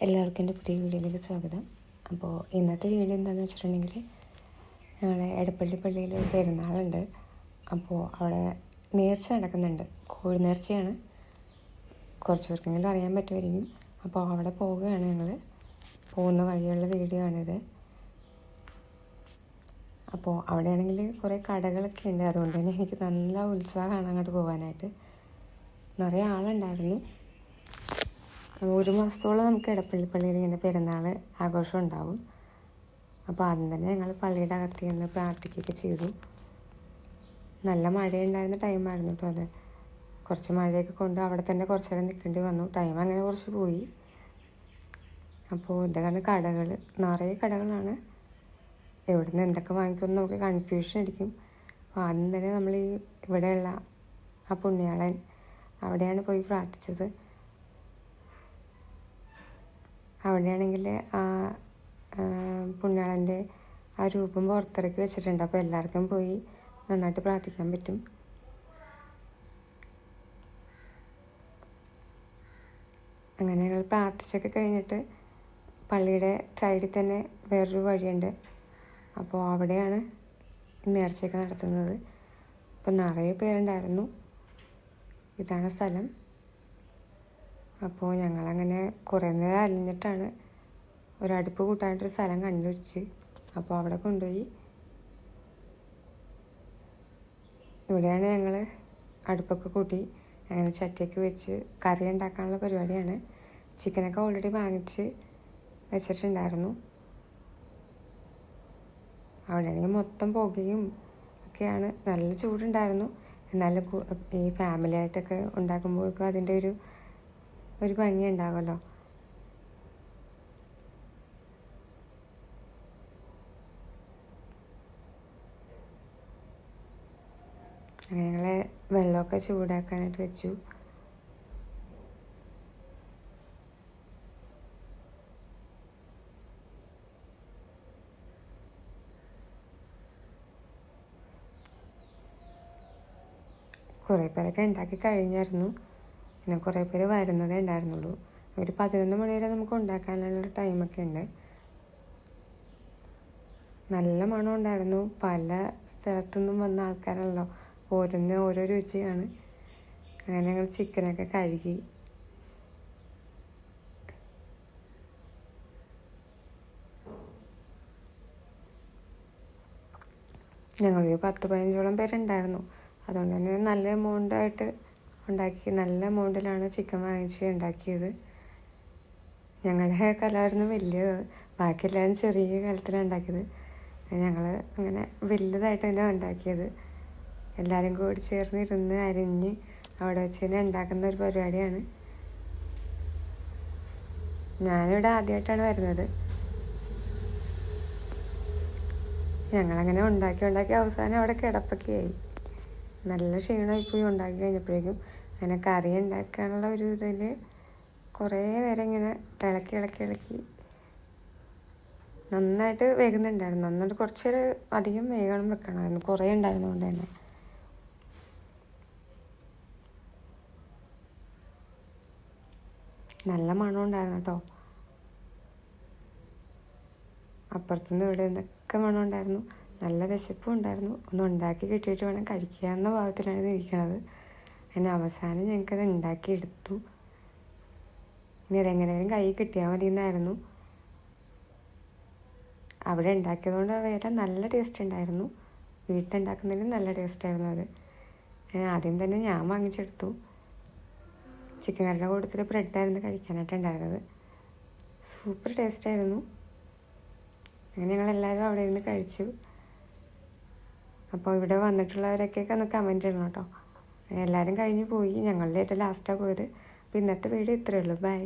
എല്ലാവർക്കും എൻ്റെ പുതിയ വീഡിയോയിലേക്ക് സ്വാഗതം. അപ്പോൾ ഇന്നത്തെ വീഡിയോ എന്താണെന്ന് വെച്ചിട്ടുണ്ടെങ്കിൽ, ഞങ്ങളെ എടപ്പള്ളി പള്ളിയിൽ പെരുന്നാളുണ്ട്. അപ്പോൾ അവിടെ നേർച്ച നടക്കുന്നുണ്ട്. കോഴി നേർച്ചയാണ്. കുറച്ച് പേർക്കെങ്കിലും അറിയാൻ പറ്റുമായിരിക്കും. അപ്പോൾ അവിടെ പോവുകയാണ് ഞങ്ങൾ. പോകുന്ന വഴിയുള്ള വീഡിയോ ആണിത്. അപ്പോൾ അവിടെയാണെങ്കിൽ കുറേ കടകളൊക്കെ ഉണ്ട്. അതുകൊണ്ട് തന്നെ എനിക്ക് നല്ല ഉത്സാഹമാണ് അങ്ങോട്ട് പോകാനായിട്ട്. നിറയെ ആളുണ്ടായിരുന്നു. 1 മാസത്തോളം നമുക്ക് എടപ്പള്ളി പള്ളിയിൽ ഇങ്ങനെ പെരുന്നാൾ ആഘോഷം ഉണ്ടാവും. അപ്പോൾ ആദ്യം തന്നെ ഞങ്ങൾ പള്ളിയുടെ അകത്ത് നിന്ന് പ്രാർത്ഥിക്കുകയൊക്കെ ചെയ്തു. നല്ല മഴയുണ്ടായിരുന്ന ടൈമായിരുന്നു കേട്ടോ അത്. കുറച്ച് മഴയൊക്കെ കൊണ്ട് അവിടെ തന്നെ കുറച്ച് നേരം നിൽക്കേണ്ടി വന്നു. ടൈം അങ്ങനെ കുറച്ച് പോയി. അപ്പോൾ ഇതാണ് കടകൾ, നിറയെ കടകളാണ്. എവിടെ നിന്ന് എന്തൊക്കെ വാങ്ങിക്കുമെന്ന് നമുക്ക് കൺഫ്യൂഷൻ അടിക്കും. അപ്പോൾ ആദ്യം തന്നെ നമ്മൾ ഇവിടെയുള്ള ആ പുണ്യാളൻ അവിടെയാണ് പോയി പ്രാർത്ഥിച്ചത്. അവിടെയാണെങ്കിൽ ആ പുണ്യാളൻ്റെ ആ രൂപം പുറത്തിറക്കി വെച്ചിട്ടുണ്ട്. അപ്പോൾ എല്ലാവർക്കും പോയി നന്നായിട്ട് പ്രാർത്ഥിക്കാൻ പറ്റും. അങ്ങനെ ഞങ്ങൾ പ്രാർത്ഥിച്ചൊക്കെ കഴിഞ്ഞിട്ട് പള്ളിയുടെ സൈഡിൽ തന്നെ വേറൊരു വഴിയുണ്ട്. അപ്പോൾ അവിടെയാണ് നേർച്ചയൊക്കെ നടത്തുന്നത്. അപ്പോൾ നിറയെ പേരുണ്ടായിരുന്നു. ഇതാണ് സ്ഥലം. അപ്പോൾ ഞങ്ങളങ്ങനെ കുറേ നേരം അലിഞ്ഞിട്ടാണ് ഒരടുപ്പ് കൂട്ടാനായിട്ടൊരു സ്ഥലം കണ്ടുപിടിച്ച്. അപ്പോൾ അവിടെ കൊണ്ടുപോയി. ഇവിടെയാണ് ഞങ്ങൾ അടുപ്പൊക്കെ കൂട്ടി അങ്ങനെ ചട്ടിയൊക്കെ വെച്ച് കറി ഉണ്ടാക്കാനുള്ള പരിപാടിയാണ്. ചിക്കനൊക്കെ ഓൾറെഡി വാങ്ങിച്ച് വെച്ചിട്ടുണ്ടായിരുന്നു. അവിടെയാണെങ്കിൽ മൊത്തം പുകയും ഒക്കെയാണ്. നല്ല ചൂടുണ്ടായിരുന്നു. എന്നാലും ഈ ഫാമിലി ആയിട്ടൊക്കെ ഉണ്ടാക്കുമ്പോഴേക്കും അതിൻ്റെ ഒരു ഭംഗി ഉണ്ടാകുമല്ലോ. അങ്ങനെ ഞങ്ങൾ വെള്ളമൊക്കെ ചൂടാക്കാനായിട്ട് വെച്ചു. കുറേ പേരൊക്കെ ഉണ്ടാക്കി കഴിഞ്ഞായിരുന്നു. പിന്നെ കുറേ പേര് വരുന്നതേ ഉണ്ടായിരുന്നുള്ളൂ. ഒരു 11 മണി വരെ നമുക്ക് ഉണ്ടാക്കാനുള്ള ടൈമൊക്കെ ഉണ്ട്. നല്ല മണം ഉണ്ടായിരുന്നു. പല സ്ഥലത്തുനിന്നും വന്ന ആൾക്കാരല്ലോ, ഓരോ രുചിയാണ്. അങ്ങനെ ഞങ്ങൾ ചിക്കനൊക്കെ കഴുകി ഞങ്ങളൊരു 10-15ഓളം പേരുണ്ടായിരുന്നു. അതുകൊണ്ട് തന്നെ നല്ല എമൗണ്ടായിട്ട് ഉണ്ടാക്കി. നല്ല എമൗണ്ടിലാണ് ചിക്കൻ വാങ്ങിച്ച് ഉണ്ടാക്കിയത്. ഞങ്ങളുടെ കലമായിരുന്നു വലിയത്. ബാക്കി എല്ലാവരും ചെറിയ കലത്തിലാണ് ഉണ്ടാക്കിയത്. ഞങ്ങൾ അങ്ങനെ വലുതായിട്ട് തന്നെ ഉണ്ടാക്കിയത്. എല്ലാവരും കൂടി ചേർന്ന് ഇരുന്ന് അരിഞ്ഞ് അവിടെ വെച്ച് തന്നെ ഉണ്ടാക്കുന്ന ഒരു പരിപാടിയാണ്. ഞാനിവിടെ ആദ്യമായിട്ടാണ് വരുന്നത്. ഞങ്ങളങ്ങനെ ഉണ്ടാക്കി അവസാനം അവിടെ കിടപ്പൊക്കെയായി. നല്ല ക്ഷീണമായിപ്പോയി ഉണ്ടാക്കി കഴിഞ്ഞപ്പോഴേക്കും. അങ്ങനെ കറി ഉണ്ടാക്കാനുള്ള ഒരു ഇതിൽ കുറേ നേരം ഇങ്ങനെ ഇളക്കി നന്നായിട്ട് വേകുന്നുണ്ടായിരുന്നു. നന്നായിട്ട് കുറച്ച് നേരം അധികം വേഗം വെക്കണമായിരുന്നു, കുറേ ഉണ്ടായിരുന്നതുകൊണ്ട് തന്നെ. നല്ല മണം ഉണ്ടായിരുന്നു കേട്ടോ. അപ്പുറത്തുനിന്ന് ഇവിടെ നിന്നൊക്കെ മണം ഉണ്ടായിരുന്നു. നല്ല വിശപ്പും ഉണ്ടായിരുന്നു. ഒന്ന് ഉണ്ടാക്കി കിട്ടിയിട്ട് വേണം കഴിക്കാവുന്ന ഭാവത്തിലാണ് ഇരിക്കണത്. അങ്ങനെ അവസാനം ഞങ്ങൾക്കത് ഉണ്ടാക്കിയെടുത്തു. ഇനി അതെങ്ങനെയും കൈ കിട്ടിയാൽ മതി എന്നായിരുന്നു. അവിടെ ഉണ്ടാക്കിയതുകൊണ്ട് വേറെ നല്ല ടേസ്റ്റ് ഉണ്ടായിരുന്നു. വീട്ടിലുണ്ടാക്കുന്നതിന് നല്ല ടേസ്റ്റായിരുന്നു അത്. ആദ്യം തന്നെ ഞാൻ വാങ്ങിച്ചെടുത്തു. ചിക്കൻ കറിയുടെ കൂട്ടത്തിൽ ബ്രെഡായിരുന്നു കഴിക്കാനായിട്ടുണ്ടായിരുന്നത്. സൂപ്പർ ടേസ്റ്റായിരുന്നു. അങ്ങനെ ഞങ്ങളെല്ലാവരും അവിടെ ഇരുന്ന് കഴിച്ചു. അപ്പോൾ ഇവിടെ വന്നിട്ടുള്ളവരൊക്കെ ഒന്ന് കമൻറ്റ് ഇടണം കേട്ടോ. എല്ലാവരും കഴിഞ്ഞ് പോയി. ഞങ്ങളുടെ ഏറ്റവും ലാസ്റ്റാണ് പോയത്. അപ്പോൾ ഇന്നത്തെ വീഡിയോ ഇത്രയേ ഉള്ളൂ. ബൈ.